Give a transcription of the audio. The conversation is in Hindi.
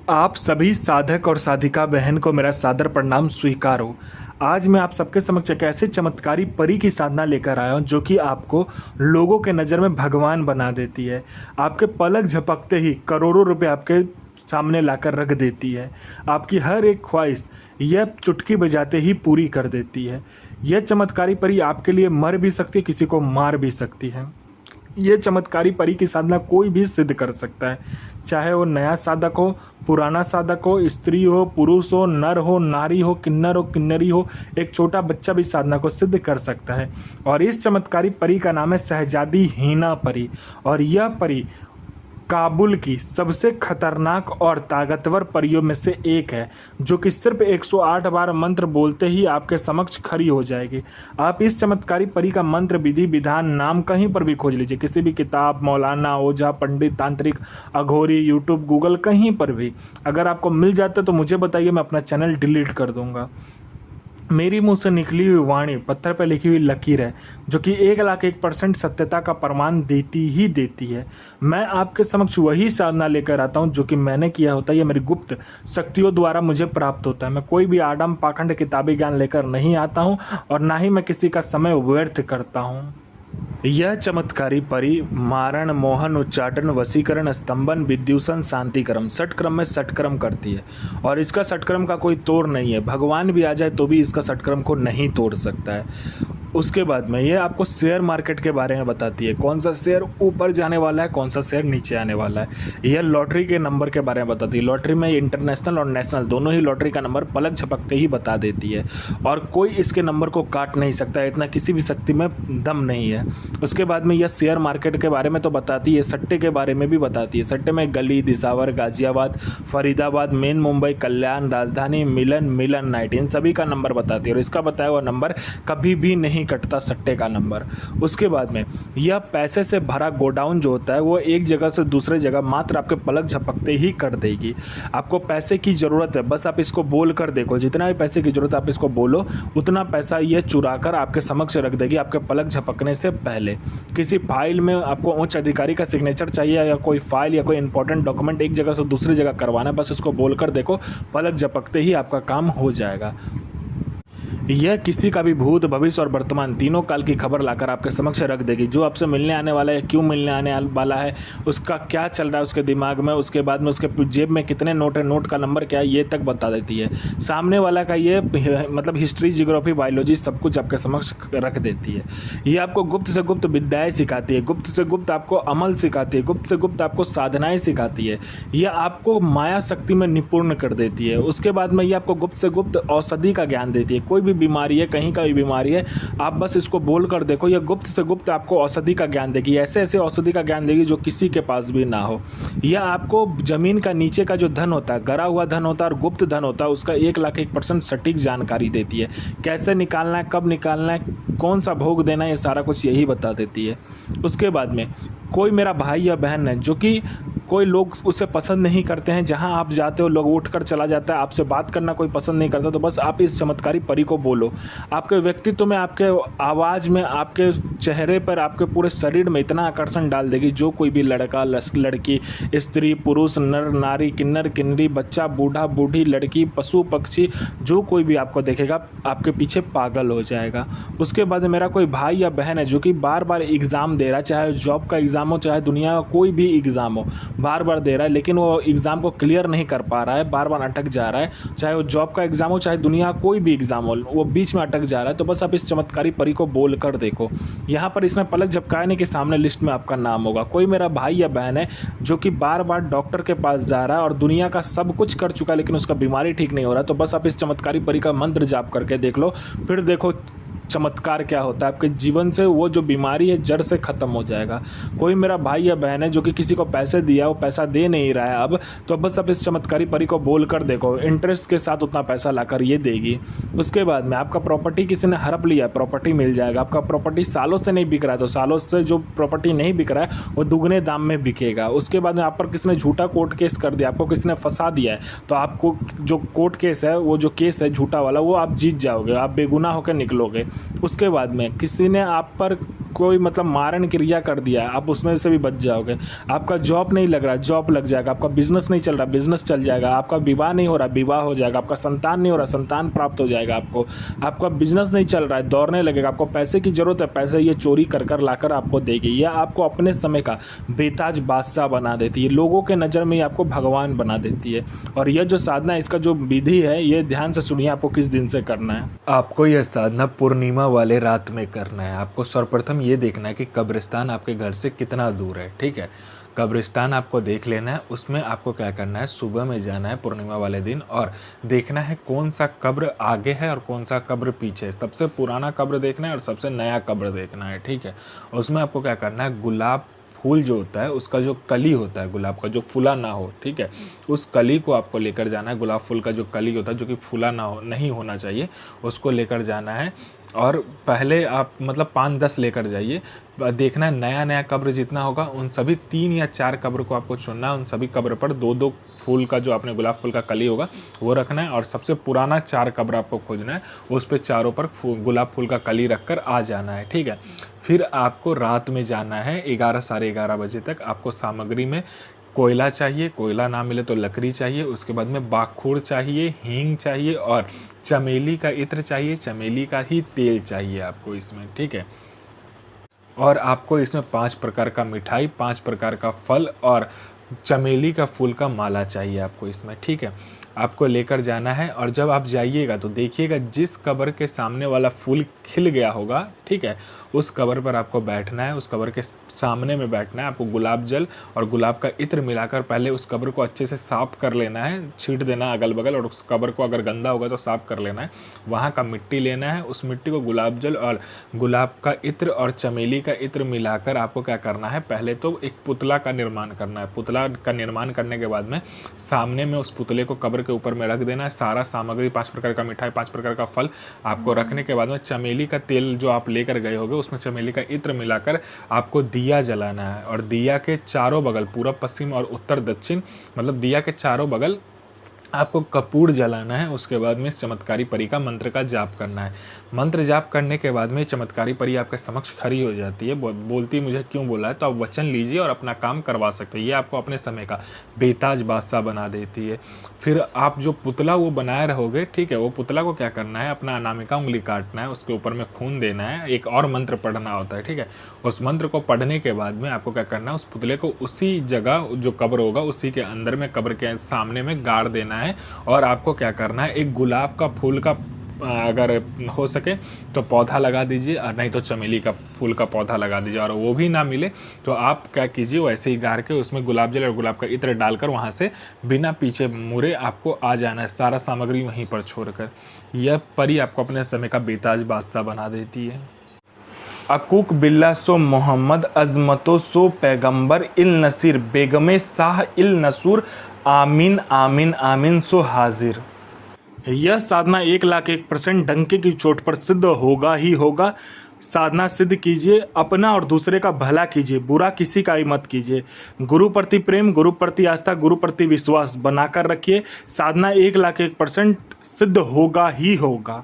आप सभी साधक और साधिका बहन को मेरा सादर प्रणाम स्वीकार हो। आज मैं आप सबके समक्ष एक ऐसे चमत्कारी परी की साधना लेकर आया हूँ जो कि आपको लोगों के नज़र में भगवान बना देती है। आपके पलक झपकते ही करोड़ों रुपए आपके सामने लाकर रख देती है। आपकी हर एक ख्वाहिश यह चुटकी बजाते ही पूरी कर देती है। यह चमत्कारी परी आपके लिए मर भी सकती है, किसी को मार भी सकती है। ये चमत्कारी परी की साधना कोई भी सिद्ध कर सकता है, चाहे वो नया साधक हो, पुराना साधक हो, स्त्री हो, पुरुष हो, नर हो, नारी हो, किन्नर हो, किन्नरी हो, एक छोटा बच्चा भी साधना को सिद्ध कर सकता है। और इस चमत्कारी परी का नाम है शहजादी हीना परी। और यह परी काबुल की सबसे खतरनाक और ताकतवर परियों में से एक है, जो कि सिर्फ 108 बार मंत्र बोलते ही आपके समक्ष खड़ी हो जाएगी। आप इस चमत्कारी परी का मंत्र, विधि, विधान, नाम कहीं पर भी खोज लीजिए, किसी भी किताब, मौलाना, ओझा, पंडित, तांत्रिक, अघोरी, यूट्यूब, गूगल, कहीं पर भी अगर आपको मिल जाता है तो मुझे बताइए, मैं अपना चैनल डिलीट कर दूंगा। मेरी मुंह से निकली हुई वाणी पत्थर पर लिखी हुई लकीर है, जो कि 1,01% सत्यता का प्रमाण देती ही देती है। मैं आपके समक्ष वही साधना लेकर आता हूँ जो कि मैंने किया होता है। यह मेरी गुप्त शक्तियों द्वारा मुझे प्राप्त होता है। मैं कोई भी आडम पाखंड किताबी ज्ञान लेकर नहीं आता हूँ और ना ही मैं किसी का समय व्यर्थ करता हूँ। यह चमत्कारी परी मारण, मोहन, उच्चाटन, वशीकरण, स्तंभन, विद्युषण, शांतिक्रम, षटक्रम में षटक्रम करती है। और इसका षटक्रम का कोई तोड़ नहीं है। भगवान भी आ जाए तो भी इसका षटक्रम को नहीं तोड़ सकता है। उसके बाद में ये आपको शेयर मार्केट के बारे में बताती है, कौन सा शेयर ऊपर जाने वाला है, कौन सा शेयर नीचे आने वाला है। यह लॉटरी के नंबर के बारे में बताती है। लॉटरी में इंटरनेशनल और नेशनल दोनों ही लॉटरी का नंबर पलक झपकते ही बता देती है और कोई इसके नंबर को काट नहीं सकता। इतना किसी भी शक्ति में दम नहीं है। उसके बाद में यह शेयर मार्केट के बारे में तो बताती है, सट्टे के बारे में भी बताती है। सट्टे में गली, दिसावर, गाजियाबाद, फरीदाबाद, मेन मुंबई, कल्याण, राजधानी, मिलन नाइट, इन सभी का नंबर बताती है। और इसका बताया हुआ नंबर कभी भी नहीं कटता, सट्टे का नंबर। उसके बाद में यह पैसे से भरा गोडाउन जो होता है वो एक जगह से दूसरे जगह मात्र आपके पलक झपकते ही कर देगी। आपको पैसे की ज़रूरत है, बस आप इसको बोल कर देखो। जितना भी पैसे की ज़रूरत है आप इसको बोलो, उतना पैसा ये चुरा कर आपके समक्ष रख देगी आपके पलक झपकने से पहले। किसी फाइल में आपको उच्च अधिकारी का सिग्नेचर चाहिए या कोई फाइल या कोई इंपॉर्टेंट डॉक्यूमेंट एक जगह से दूसरी जगह करवाना है, बस इसको बोल कर देखो, पलक झपकते ही आपका काम हो जाएगा। यह किसी का भी भूत, भविष्य और वर्तमान तीनों काल की खबर लाकर आपके समक्ष रख देगी। जो आपसे मिलने आने वाला है, क्यों मिलने आने वाला है, उसका क्या चल रहा है उसके दिमाग में, उसके बाद में उसके जेब में कितने नोट है, नोट का नंबर क्या है, ये तक बता देती है। सामने वाला का ये मतलब हिस्ट्री, जियोग्राफी, बायोलॉजी सब कुछ आपके समक्ष रख देती है। ये आपको गुप्त से गुप्त विद्याएँ सिखाती है, गुप्त से गुप्त आपको अमल सिखाती है, गुप्त से गुप्त आपको साधनाएँ सिखाती है। यह आपको माया शक्ति में निपुण कर देती है। उसके बाद में ये आपको गुप्त से गुप्त औषधि का ज्ञान देती है। कोई भी बीमारी है, कहीं का भी बीमारी है, आप बस इसको बोल कर देखो, यह गुप्त से गुप्त आपको औषधि का ज्ञान देगी। ऐसे ऐसे औषधि का ज्ञान देगी जो किसी के पास भी ना हो। यह आपको जमीन का नीचे का जो धन होता है, गरा हुआ धन होता है और गुप्त धन होता है, उसका 1,01% सटीक जानकारी देती है। कैसे निकालना है, कब निकालना है, कौन सा भोग देना है, ये सारा कुछ यही बता देती है। उसके बाद में कोई मेरा भाई या बहन है जो कि कोई लोग उसे पसंद नहीं करते हैं, जहां आप जाते हो लोग उठकर चला जाता है, आपसे बात करना कोई पसंद नहीं करता, तो बस आप इस चमत्कारी परी को बोलो। आपके व्यक्तित्व में, आपके आवाज़ में, आपके चेहरे पर, आपके पूरे शरीर में इतना आकर्षण डाल देगी, जो कोई भी लड़का, लड़की, स्त्री, पुरुष, नर, नारी, किन्नर, किन्नरी, बच्चा, बूढ़ा, बूढ़ी, लड़की, पशु, पक्षी, जो कोई भी आपको देखेगा आपके पीछे पागल हो जाएगा। उसके बाद मेरा कोई भाई या बहन है जो कि बार बार एग्ज़ाम दे रहा है, चाहे जॉब का एग्ज़ाम हो, चाहे दुनिया का कोई भी एग्ज़ाम हो, बार बार दे रहा है, लेकिन वो एग्ज़ाम को क्लियर नहीं कर पा रहा है, बार बार अटक जा रहा है। चाहे वो जॉब का एग्ज़ाम हो, चाहे दुनिया का कोई भी एग्ज़ाम हो, वो बीच में अटक जा रहा है, तो बस आप इस चमत्कारी परी को बोल कर देखो। यहाँ पर इसमें पलक झपकाने के सामने लिस्ट में आपका नाम होगा। कोई मेरा भाई या बहन है जो कि बार बार डॉक्टर के पास जा रहा है और दुनिया का सब कुछ कर चुका है, लेकिन उसका बीमारी ठीक नहीं हो रहा, तो बस आप इस चमत्कारी परी का मंत्र जाप करके देख लो, फिर देखो चमत्कार क्या होता है। आपके जीवन से वो जो बीमारी है जड़ से ख़त्म हो जाएगा। कोई मेरा भाई या बहन है जो कि किसी को पैसे दिया, वो पैसा दे नहीं रहा है अब, तो बस अब इस चमत्कारी परी को बोल कर देखो, इंटरेस्ट के साथ उतना पैसा लाकर ये देगी। उसके बाद में आपका प्रॉपर्टी किसी ने हड़प लिया, प्रॉपर्टी मिल जाएगा। आपका प्रॉपर्टी सालों से नहीं बिक रहा है, तो सालों से जो प्रॉपर्टी नहीं बिक रहा है वो दुगने दाम में बिकेगा। उसके बाद में आप पर किसी ने झूठा कोर्ट केस कर दिया, आपको किसी ने फंसा दिया है, तो आपको जो कोर्ट केस है, वो जो केस है झूठा वाला, वो आप जीत जाओगे, आप बेगुनाह होकर निकलोगे। उसके बाद में किसी ने आप पर कोई मतलब मारण क्रिया कर दिया है, आप उसमें से भी बच जाओगे। आपका जॉब नहीं लग रहा, जॉब लग जाएगा। आपका बिजनेस नहीं चल रहा, बिजनेस चल जाएगा। आपका विवाह नहीं हो रहा, विवाह हो जाएगा। आपका संतान नहीं हो रहा, संतान प्राप्त हो जाएगा आपको। आपका बिजनेस नहीं चल रहा है, दौड़ने लगेगा। आपको पैसे की जरूरत है, पैसे ये चोरी कर कर लाकर आपको देगी। यह आपको अपने समय का बेताज बादशाह बना देती है, लोगों के नज़र में आपको भगवान बना देती है। और यह जो साधना, इसका जो विधि है, ये ध्यान से सुनिए आपको किस दिन से करना है। आपको यह साधना पूर्णिमा वाले रात में करना है। आपको सर्वप्रथम ये देखना है कि कब्रिस्तान आपके घर से कितना दूर है। ठीक है, कब्रिस्तान आपको देख लेना है। उसमें आपको क्या करना है, सुबह में जाना है पूर्णिमा वाले दिन और देखना है कौन सा कब्र आगे है और कौन सा कब्र पीछे है। सबसे पुराना कब्र देखना है और सबसे नया कब्र देखना है। ठीक है, उसमें आपको क्या करना है, गुलाब फूल जो होता है उसका जो कली होता है, गुलाब का जो फूला ना हो, ठीक है, उस कली को आपको लेकर जाना है। गुलाब फूल का जो कली होता है जो कि फूला ना हो, नहीं होना चाहिए, उसको लेकर जाना है। और पहले आप मतलब 5-10 लेकर जाइए। देखना है नया नया कब्र जितना होगा उन सभी 3 या 4 कब्र को आपको चुनना है। उन सभी कब्र पर 2-2 फूल का जो आपने गुलाब फूल का कली होगा वो रखना है। और सबसे पुराना 4 कब्र आपको खोजना है, उस पर चारों पर गुलाब फूल का कली रखकर आ जाना है। ठीक है, फिर आपको रात में जाना है 11 साढ़े 11 बजे तक। आपको सामग्री में कोयला चाहिए, कोयला ना मिले तो लकड़ी चाहिए। उसके बाद में बाखूर चाहिए, हींग चाहिए और चमेली का इत्र चाहिए। चमेली का ही तेल चाहिए आपको इसमें। ठीक है, और आपको इसमें 5 प्रकार का मिठाई, 5 प्रकार का फल और चमेली का फूल का माला चाहिए आपको इसमें। ठीक है, आपको लेकर जाना है। और जब आप जाइएगा तो देखिएगा जिस कब्र के सामने वाला फूल खिल गया होगा, ठीक है, उस कब्र पर आपको बैठना है। उस कब्र के सामने में बैठना है। आपको गुलाब जल और गुलाब का इत्र मिलाकर पहले उस कब्र को अच्छे से साफ कर लेना है, छींट देना अगल बगल। और उस कब्र को अगर गंदा होगा तो साफ कर लेना है। वहाँ का मिट्टी लेना है, उस मिट्टी को गुलाब जल और गुलाब का इत्र और चमेली का इत्र मिलाकर आपको क्या करना है, पहले तो एक पुतला का निर्माण करना है। पुतला का निर्माण करने के बाद में सामने में उस पुतले को कब्र के ऊपर में रख देना है। सारा सामग्री 5 प्रकार का मिठाई, 5 प्रकार का फल आपको रखने के बाद में चमेली का तेल जो आप लेकर गए होगे उसमें चमेली का इत्र मिलाकर आपको दिया जलाना है। और दिया के चारों बगल, पूर्व पश्चिम और उत्तर दक्षिण, मतलब दिया के चारों बगल आपको कपूर जलाना है। उसके बाद में इस चमत्कारी परी का मंत्र का जाप करना है। मंत्र जाप करने के बाद में चमत्कारी परी आपके समक्ष खड़ी हो जाती है। बोलती मुझे क्यों बोला है, तो आप वचन लीजिए और अपना काम करवा सकते हैं। ये आपको अपने समय का बेताज बादशाह बना देती है। फिर आप जो पुतला वो बनाए रहोगे, ठीक है, वो पुतला को क्या करना है, अपना अनामिका उंगली काटना है, उसके ऊपर में खून देना है, एक और मंत्र पढ़ना होता है। ठीक है, उस मंत्र को पढ़ने के बाद में आपको क्या करना है, उस पुतले को उसी जगह जो कब्र होगा उसी के अंदर में, कब्र के सामने में गाड़ देना है। और आपको क्या करना है, एक गुलाब का फूल का अगर हो सके तो पौधा लगा दीजिए, और नहीं तो चमेली का फूल का पौधा लगा दीजिए। और वो भी ना मिले तो आप क्या कीजिए, वैसे ही गाड़ के उसमें गुलाब जल और गुलाब का इत्र डालकर वहाँ से बिना पीछे मुड़े आपको आ जाना है, सारा सामग्री वहीं पर छोड़कर। यह परी आपको अपने समय का बेताज बादशाह बना देती है। अकूक बिल्ला सो मोहम्मद अजमतो सो पैगंबर इल नसीर बेगमे शाह इल नसूर आमीन आमीन आमीन सो हाजिर। यह साधना 1,01,000% डंके की चोट पर सिद्ध होगा ही होगा। साधना सिद्ध कीजिए, अपना और दूसरे का भला कीजिए, बुरा किसी का ही मत कीजिए। गुरु प्रति प्रेम, गुरु प्रति आस्था, गुरु प्रति विश्वास बनाकर रखिए। साधना 1,01,000% सिद्ध होगा ही होगा।